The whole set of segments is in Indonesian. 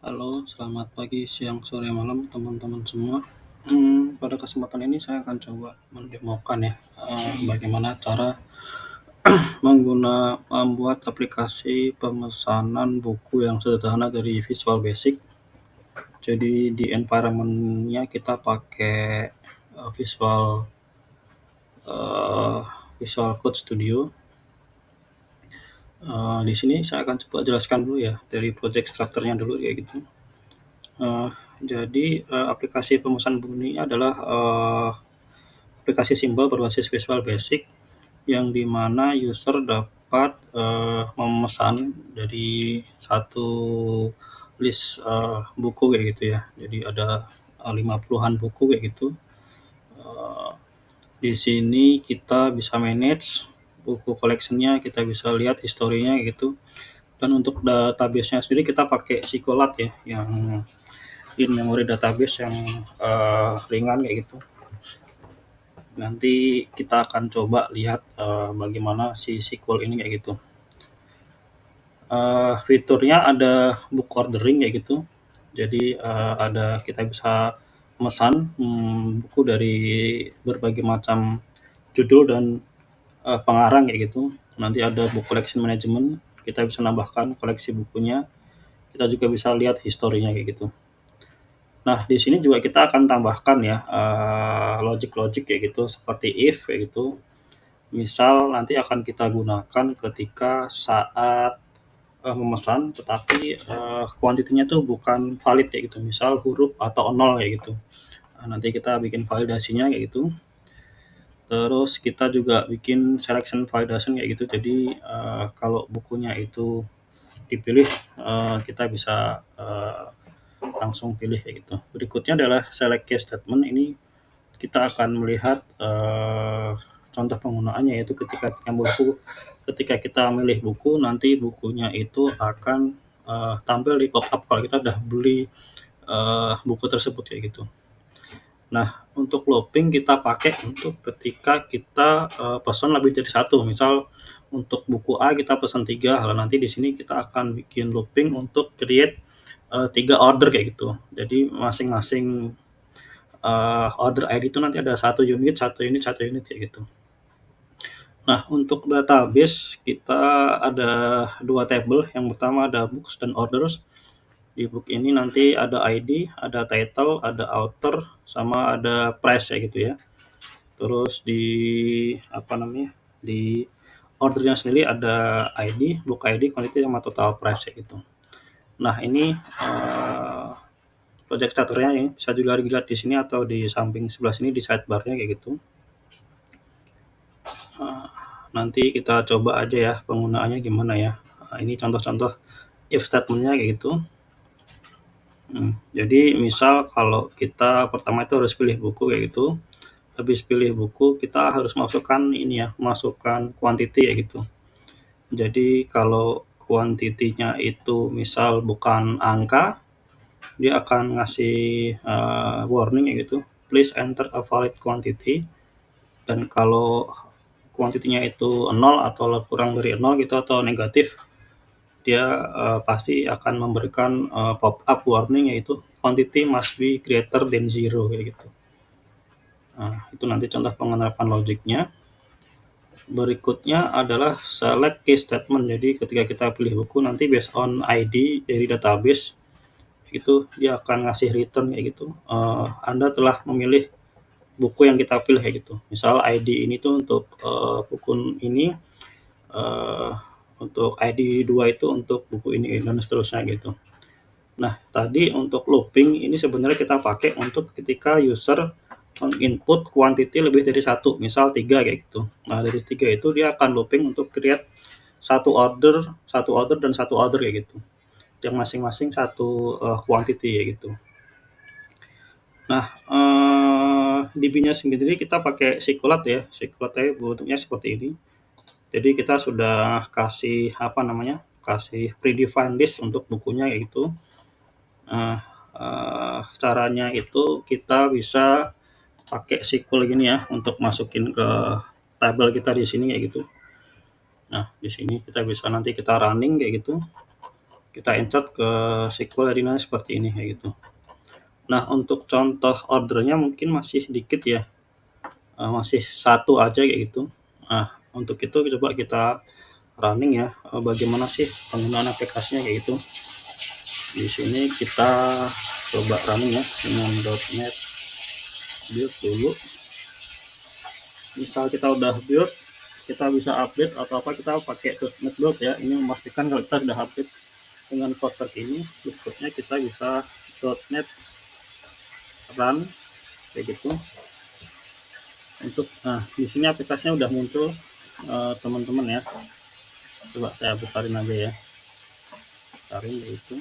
Halo, selamat pagi, siang, sore, malam, teman-teman semua. Pada kesempatan ini saya akan coba mendemokan ya, bagaimana cara membuat aplikasi pemesanan buku yang sederhana dari Visual Basic. Jadi di environment-nya kita pakai Visual eh, Visual Code Studio. Di sini saya akan coba jelaskan dulu ya dari project structure-nya dulu kayak gitu. Eh, jadi aplikasi pemesan buku ini adalah aplikasi simbol berbasis Visual Basic yang dimana user dapat memesan dari satu list buku kayak gitu ya. Jadi ada 50-an buku kayak gitu. Eh, di sini kita bisa manage buku collection-nya, kita bisa lihat historinya gitu. Dan untuk database-nya sendiri kita pakai Sikolat ya, yang in-memory database yang ringan kayak gitu. Nanti kita akan coba lihat bagaimana si SQL ini kayak gitu. Fiturnya ada book ordering kayak gitu. Jadi ada kita bisa memesan buku dari berbagai macam judul dan pengarang kayak gitu. Nanti ada book collection management, kita bisa nambahkan koleksi bukunya. Kita juga bisa lihat historinya kayak gitu. Nah, di sini juga kita akan tambahkan ya logic-logic kayak gitu seperti if kayak gitu. Misal nanti akan kita gunakan ketika saat memesan tetapi kuantitinya tuh bukan valid kayak gitu. Misal huruf atau nol kayak gitu. Nah, nanti kita bikin validasinya kayak gitu. Terus kita juga bikin selection validation kayak gitu. Jadi kalau bukunya itu dipilih, kita bisa langsung pilih kayak gitu. Berikutnya adalah select case statement. Ini kita akan melihat contoh penggunaannya, yaitu ketika kita milih buku, nanti bukunya itu akan tampil di pop-up kalau kita udah beli buku tersebut kayak gitu. Nah, untuk looping kita pakai untuk ketika kita pesan lebih dari satu. Misal untuk buku A kita pesan 3, lalu nanti di sini kita akan bikin looping untuk create 3 order kayak gitu. Jadi masing-masing order ID itu nanti ada satu unit, kayak gitu. Nah, untuk database kita ada 2 table. Yang pertama ada books dan orders. Di book ini nanti ada ID, ada title, ada author, sama ada price ya gitu ya. Terus di apa namanya? Di ordernya sendiri ada ID, book ID, quantity sama total price ya gitu. Nah, ini project starternya ini bisa juga dilihat di sini atau di samping sebelah sini di sidebarnya kayak gitu. Nanti kita coba aja ya penggunaannya gimana ya. Ini contoh-contoh if statementnya kayak gitu. Jadi misal kalau kita pertama itu harus pilih buku kayak gitu. Habis pilih buku kita harus masukkan ini ya, masukkan quantity ya gitu. Jadi kalau kuantitinya itu misal bukan angka, dia akan ngasih warning ya gitu. Please enter a valid quantity. Dan kalau kuantitinya itu 0 atau kurang dari 0 gitu atau negatif, dia pasti akan memberikan pop-up warning, yaitu quantity must be greater than 0 kayak gitu. Nah, itu nanti contoh penerapan logiknya. Berikutnya adalah select case statement. Jadi ketika kita pilih buku, nanti based on ID dari database itu dia akan ngasih return kayak gitu. Anda telah memilih buku yang kita pilih kayak gitu. Misal ID ini tuh untuk buku ini, uh, untuk ID 2 itu untuk buku ini dan seterusnya gitu. Nah, tadi untuk looping ini sebenarnya kita pakai untuk ketika user input quantity lebih dari satu, misal 3 kayak gitu. Nah, dari 3 itu dia akan looping untuk create satu order dan satu order kayak gitu. Yang masing-masing satu quantity kayak gitu. Nah, DB-nya sendiri kita pakai Sikolat ya. Sikolatnya bentuknya seperti ini. Jadi kita sudah kasih apa namanya? Kasih predefined list untuk bukunya yaitu caranya itu kita bisa pakai SQL gini ya untuk masukin ke tabel kita di sini kayak gitu. Nah, di sini kita bisa nanti kita running kayak gitu. kita insert ke SQL readiness seperti ini kayak gitu. Nah, untuk contoh ordernya mungkin masih sedikit ya, masih satu aja kayak gitu. Nah, untuk itu coba kita running ya, bagaimana sih penggunaan aplikasinya kayak gitu. Di sini kita coba running ya dengan .NET build dulu. Misal kita udah build, kita bisa update atau apa, kita pakai .NET build ya. Ini memastikan kalau kita sudah update dengan code terkini. Berikutnya kita bisa .NET run kayak gitu. Nah, di sini aplikasinya udah muncul teman-teman ya. Coba saya besarin aja ya, besarin itu.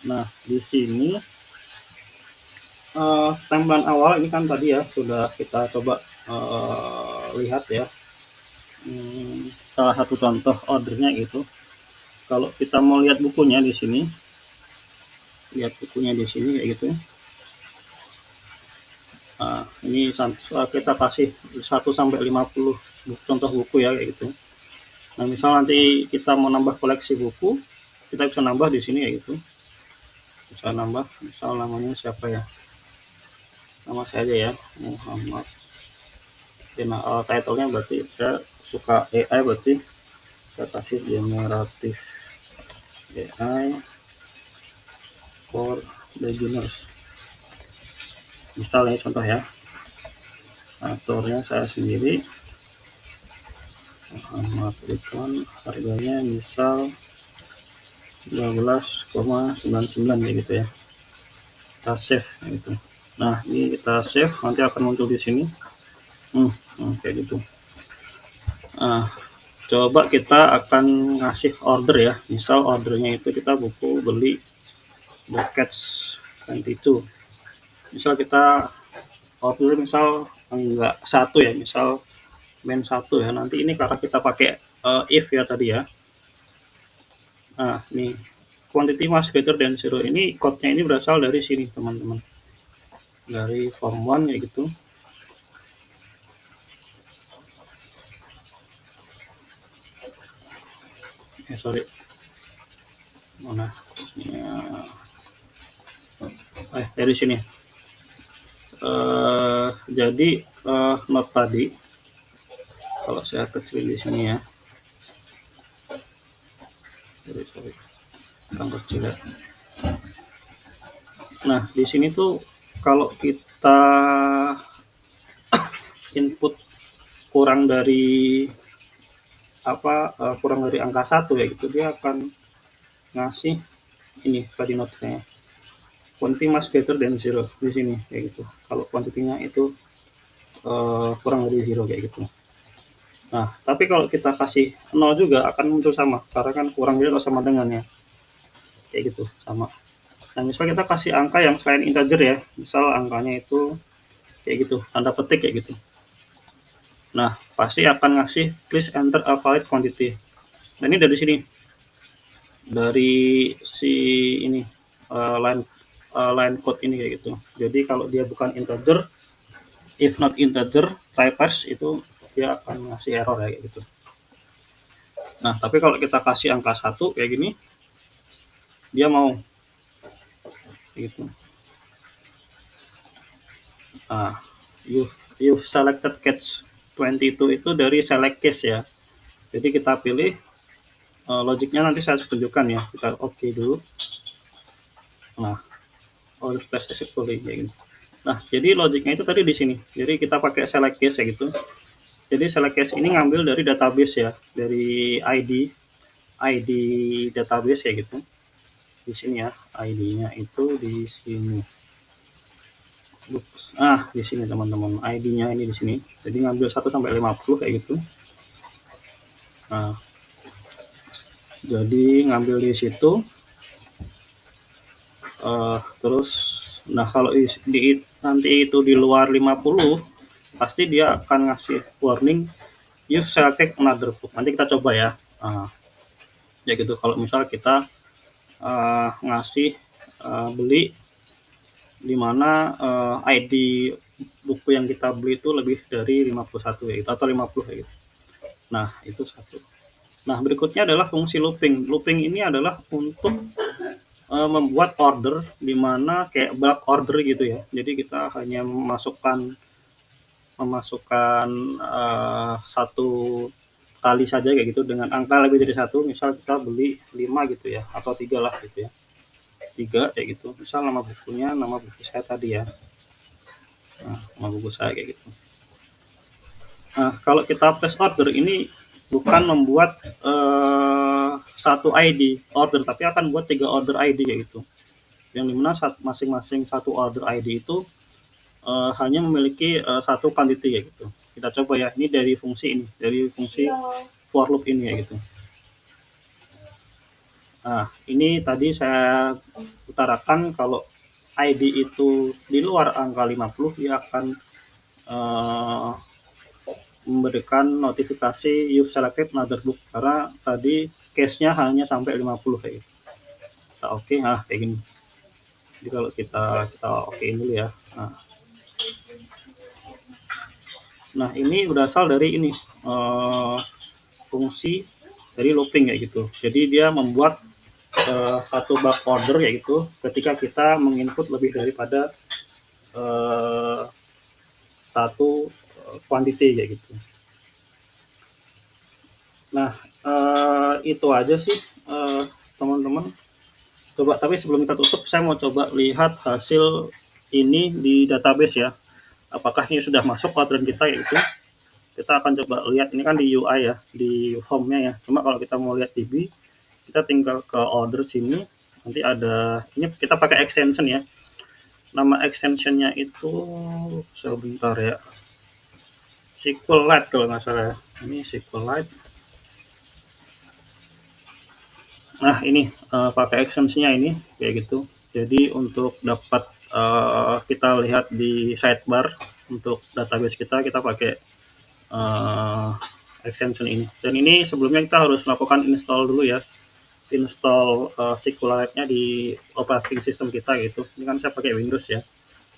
Nah, di sini tampilan awal ini kan tadi ya sudah kita coba lihat ya. Salah satu contoh ordernya itu, kalau kita mau lihat bukunya di sini, lihat bukunya di sini kayak gitu. Nah, ini kita kasih 1 sampai 50 contoh buku ya kayak gitu. Nah, misal nanti kita mau nambah koleksi buku, kita bisa nambah di sini kayak gitu. Bisa nambah, misal namanya siapa ya? Nama saya aja ya, Muhammad. Nah, title-nya berarti saya suka AI, berarti saya kasih generatif AI for beginners. Misalnya contoh ya, aktornya saya sendiri, Muhammad Ridwan, harganya misal 12,99 kayak gitu ya. Kita save gitu. Nah, ini kita save, nanti akan muncul di sini. Kayak gitu. Nah, coba kita akan ngasih order ya. Misal ordernya itu kita buku beli The Cats 22. Misal kita order misal enggak satu ya, misal main satu ya. Nanti ini karena kita pakai if ya tadi ya. Nah, nih quantity must greater than 0 ini, code-nya ini berasal dari sini teman-teman, dari form 1 ya gitu. Sorry, mana ya, dari sini. Jadi not tadi, kalau saya kecil di sini ya, sorry yang kecil ya. Nah, di sini tuh kalau kita input kurang dari kurang dari angka 1 ya gitu, dia akan ngasih ini tadi notnya, quantity must greater than 0 di sini kayak gitu. Kalau kuantitinya itu kurang dari 0 kayak gitu. Nah, tapi kalau kita kasih 0 juga akan muncul sama, karena kan kurang dari atau sama dengannya kayak gitu, sama. Nah, misal kita kasih angka yang selain integer ya, misal angkanya itu kayak gitu, tanda petik kayak gitu. Nah, pasti akan ngasih please enter a valid quantity. Nah, ini dari sini, dari si ini line code ini kayak gitu. Jadi kalau dia bukan integer, if not integer, try parse, itu dia akan ngasih error ya kayak gitu. Nah, tapi kalau kita kasih angka 1 kayak gini, dia mau gitu. Nah, you've selected catch 22 itu dari select case ya. Jadi kita pilih logiknya, nanti saya tunjukkan ya. Kita oke dulu. Nah, order class successfully kayak gini. Nah, jadi logiknya itu tadi di sini. Jadi kita pakai select case ya gitu. Jadi select case ini ngambil dari database ya, dari ID database ya gitu. Di sini ya, ID-nya itu di sini. Di sini teman-teman, ID-nya ini di sini. Jadi ngambil 1 sampai 50 kayak gitu. Nah, jadi ngambil di situ. Terus nah kalau nanti itu di luar 50, pasti dia akan ngasih warning you've selected another book. Nanti kita coba ya. Ya gitu, kalau misal kita ngasih beli di mana ID buku yang kita beli itu lebih dari 51 ya gitu, atau 50 ya gitu. Nah, itu satu. Nah, berikutnya adalah fungsi looping. Looping ini adalah untuk membuat order di mana kayak bulk order gitu ya. Jadi kita hanya memasukkan satu kali saja kayak gitu dengan angka lebih dari satu. Misal kita beli 5 gitu ya, atau 3 lah gitu ya. 3 kayak gitu. Misal nama bukunya, nama buku saya tadi ya. Nah, nama buku saya kayak gitu. Nah, kalau kita place order ini bukan membuat satu ID order, tapi akan buat 3 order ID kayak gitu. Yang dimana masing-masing satu order ID itu hanya memiliki satu quantity kayak gitu. Kita coba ya, ini dari fungsi ini, dari fungsi for loop ini ya gitu. Nah, ini tadi saya utarakan kalau ID itu di luar angka 50, dia akan memberikan notifikasi you've selected another book, karena tadi case-nya hanya sampai 50 kayak gitu. Kita oke, nah kayak gini. Jadi kalau kita okein dulu ya. Nah, ini berasal dari ini fungsi dari looping kayak gitu. Jadi dia membuat satu bulk order kayak gitu ketika kita menginput lebih daripada satu quantity kayak gitu. Nah, itu aja sih teman-teman. Coba, tapi sebelum kita tutup, saya mau coba lihat hasil ini di database ya. Apakah ini sudah masuk orderan kita ya itu. Kita akan coba lihat, ini kan di UI ya, di home-nya ya. Cuma kalau kita mau lihat DB, kita tinggal ke order sini. Nanti ada, ini kita pakai extension ya. Nama extensionnya itu sebentar ya. SQLite kalau nggak salah ya. Ini SQLite. Nah, ini pakai extensionnya ini kayak gitu. Jadi untuk dapat kita lihat di sidebar untuk database kita pakai extension ini. Dan ini sebelumnya kita harus melakukan install dulu ya. Install SQLite-nya di operating system kita gitu. Ini kan saya pakai Windows ya.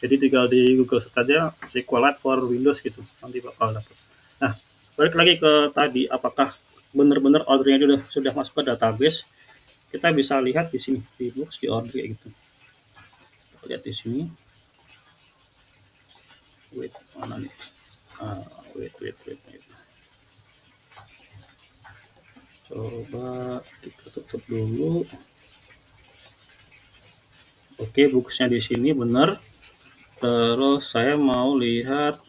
Jadi tinggal di Google search saja SQLite for Windows gitu. Nanti bakal dapat. Nah, balik lagi ke tadi, apakah benar-benar ordernya sudah masuk ke database? Kita bisa lihat di sini di books, di order kayak gitu. Lihat di sini. Wait, mana nih? Wait. Coba kita tutup dulu. Oke, booksnya di sini benar. Terus saya mau lihat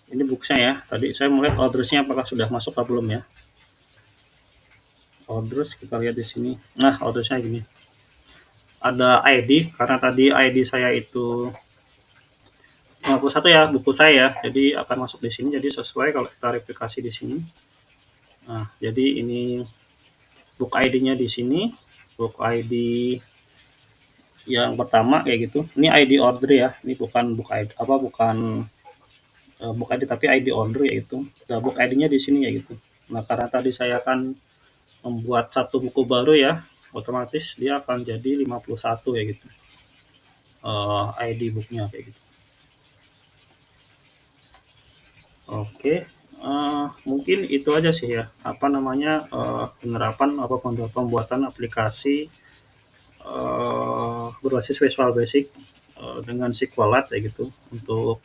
ini booksnya ya. Tadi saya mau lihat ordersnya apakah sudah masuk atau belum ya. Orders kita lihat di sini. Nah, ordersnya gini. Ada ID, karena tadi ID saya itu 51 ya, buku saya. Jadi akan masuk di sini. Jadi sesuai kalau kita replikasi di sini. Nah, jadi ini book ID-nya di sini. Book ID yang pertama kayak gitu. Ini ID order ya. Ini bukan book ID bukan book ID tapi ID order yaitu. Nah, book ID-nya di sini ya gitu. Nah, karena tadi saya akan membuat satu buku baru ya, otomatis dia akan jadi 51 ya gitu. ID booknya kayak gitu. Oke, mungkin itu aja sih ya, penerapan pembuatan aplikasi berbasis Visual Basic dengan SQLite ya gitu untuk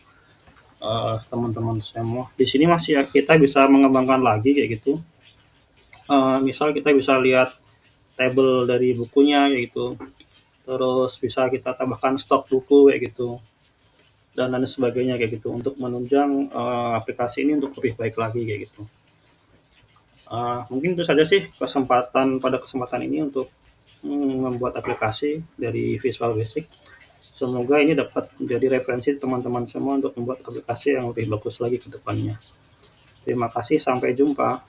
teman-teman semua. Di sini masih kita bisa mengembangkan lagi kayak gitu. Misal kita bisa lihat tabel dari bukunya kayak gitu. Terus bisa kita tambahkan stok buku kayak gitu. Dan lain sebagainya kayak gitu untuk menunjang aplikasi ini untuk lebih baik lagi kayak gitu. Mungkin itu saja sih pada kesempatan ini untuk membuat aplikasi dari Visual Basic. Semoga ini dapat menjadi referensi teman-teman semua untuk membuat aplikasi yang lebih bagus lagi ke depannya. Terima kasih, sampai jumpa.